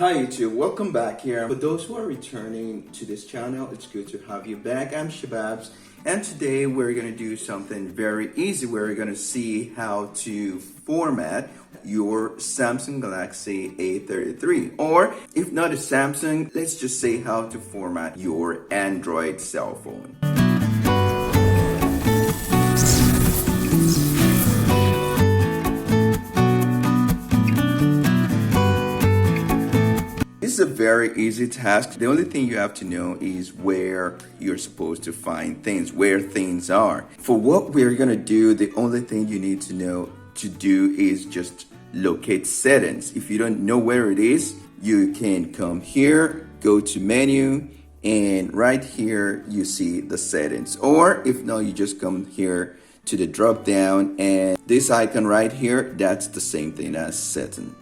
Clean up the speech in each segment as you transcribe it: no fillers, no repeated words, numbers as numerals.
Hi YouTube, welcome back here. For those who are returning to this channel, it's good to have you back. I'm Shababs, and today we're gonna do something very easy. We're gonna see how to format your Samsung Galaxy A33, or if not a Samsung, let's just say how to format your Android cell phone. This is a very easy task. The only thing you have to know is where you're supposed to find things, where things are. For what we're gonna do, the only thing you need to know to do is just locate settings. If you don't know where it is, you can come here, go to menu, and right here you see the settings. Or if not, you just come here to the drop down, and this icon right here, that's the same thing as setting.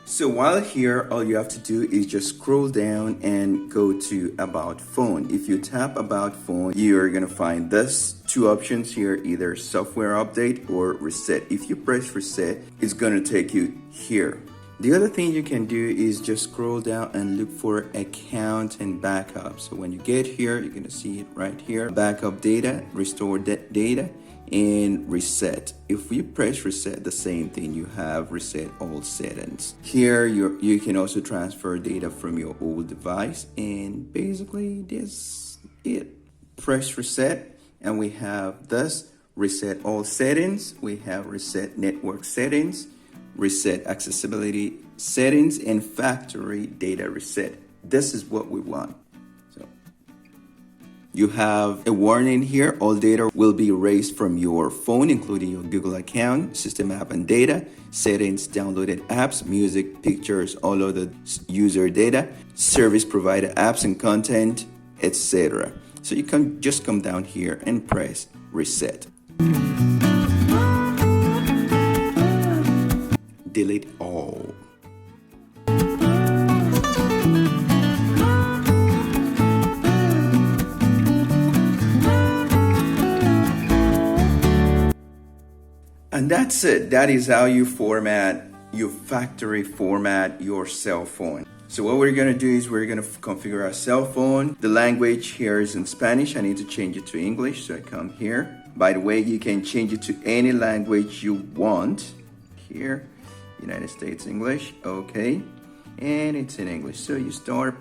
So while here, all you have to do is just scroll down and go to About Phone. If you tap About Phone, you're gonna find this two options here, either software update or reset. If you press reset, it's gonna take you here. The other thing you can do is just scroll down and look for account and backup. So when you get here, you're gonna see it right here. Backup data, restore data, and reset. If we press reset, the same thing, you have reset all settings. Here you can also transfer data from your old device, and basically this is it. Press reset and we have this reset all settings, we have reset network settings, reset accessibility settings, and factory data reset. This is what we want. You have a warning here. All data will be erased from your phone, including your Google account, system app and data, settings, downloaded apps, music, pictures, all of the user data, service provider apps and content, etc. So you can just come down here and press reset. Delete all. And that's it. That is how you factory format your cell phone. So what we're gonna do is we're gonna configure our cell phone. The language here is in Spanish. I need to change it to English, so I come here. By the way, you can change it to any language you want. Here, United States English, okay. And it's in English. So you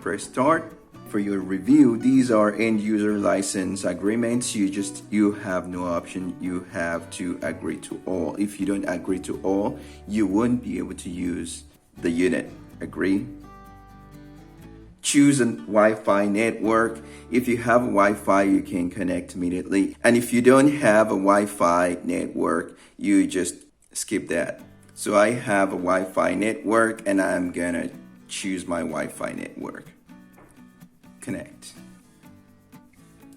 press start. For your review, these are end user license agreements. You have no option. You have to agree to all. If you don't agree to all, you won't be able to use the unit. Agree? Choose a Wi-Fi network. If you have Wi-Fi, you can connect immediately. And if you don't have a Wi-Fi network, you just skip that. So I have a Wi-Fi network and I'm gonna choose my Wi-Fi network. Connect.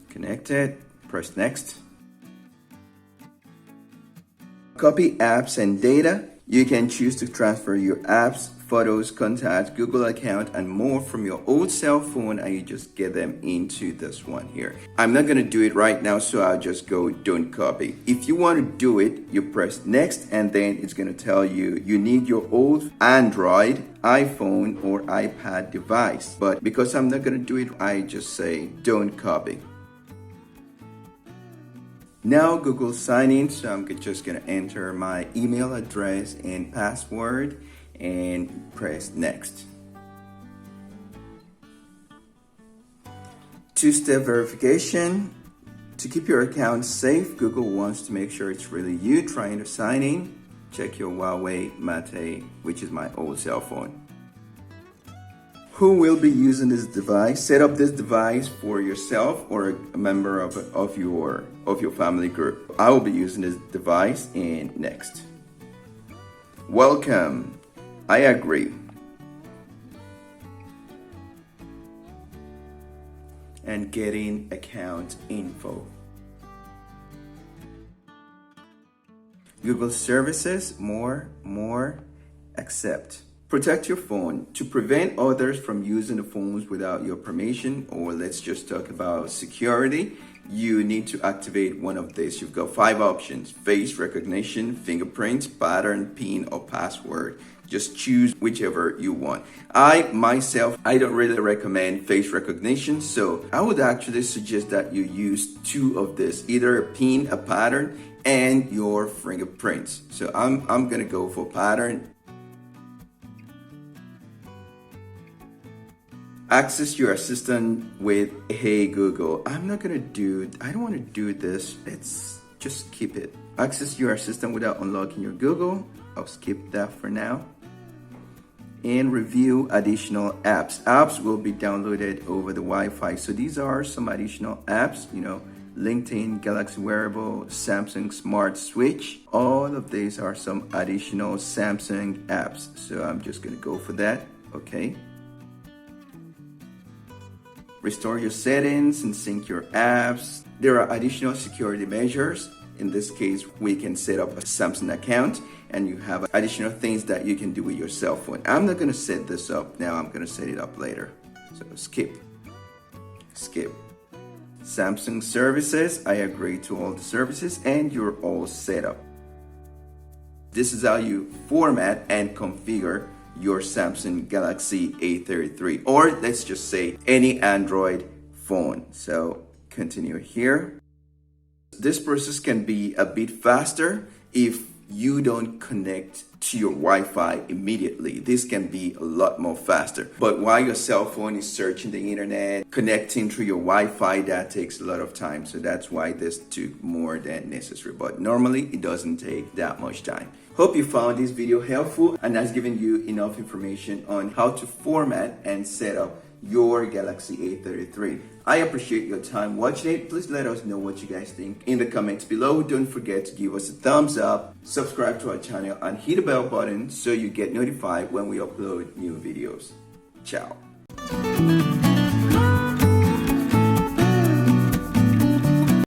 Connected. Press next. Copy apps and data. You can choose to transfer your apps, photos, contacts, Google account, and more from your old cell phone, and you just get them into this one here. I'm not gonna do it right now, so I'll just go don't copy. If you want to do it, you press next, and then it's gonna tell you you need your old Android, iPhone, or iPad device. But because I'm not gonna do it, I just say don't copy. Now Google sign in, so I'm just gonna enter my email address and password and press next. Two-step verification. To keep your account safe, Google wants to make sure it's really you trying to sign in. Check your Huawei Mate, which is my old cell phone. Who will be using this device? Set up this device for yourself or a member of your family group. I will be using this device, and next. Welcome. I agree. And getting account info. Google services, more, accept. Protect your phone. To prevent others from using the phones without your permission, or let's just talk about security, you need to activate one of these. You've got 5 options: face recognition, fingerprint, pattern, PIN, or password. Just choose whichever you want. I don't really recommend face recognition, so I would actually suggest that you use two of this, either a pin, a pattern, and your fingerprints. So I'm gonna go for pattern. Access your assistant with Hey Google. I don't want to do this. Let's just skip it. Access your assistant without unlocking your Google. I'll skip that for now. And review additional apps. Apps will be downloaded over the Wi-Fi. So these are some additional apps, LinkedIn, Galaxy Wearable, Samsung Smart Switch. All of these are some additional Samsung apps. So I'm just gonna go for that, okay? Restore your settings and sync your apps. There are additional security measures. In this case, we can set up a Samsung account and you have additional things that you can do with your cell phone. I'm not gonna set this up now, I'm gonna set it up later. So skip. Samsung services, I agree to all the services and you're all set up. This is how you format and configure your Samsung Galaxy A33, or let's just say any Android phone. So continue here. This process can be a bit faster if you don't connect to your Wi-Fi immediately. This can be a lot more faster. But while your cell phone is searching the internet, connecting through your Wi-Fi, that takes a lot of time. So that's why this took more than necessary. But normally it doesn't take that much time. Hope you found this video helpful and has given you enough information on how to format and set up your Galaxy A33. I appreciate your time watching it. Please let us know what you guys think in the comments below. Don't forget to give us a thumbs up, subscribe to our channel, and hit the bell button so you get notified when we upload new videos. Ciao.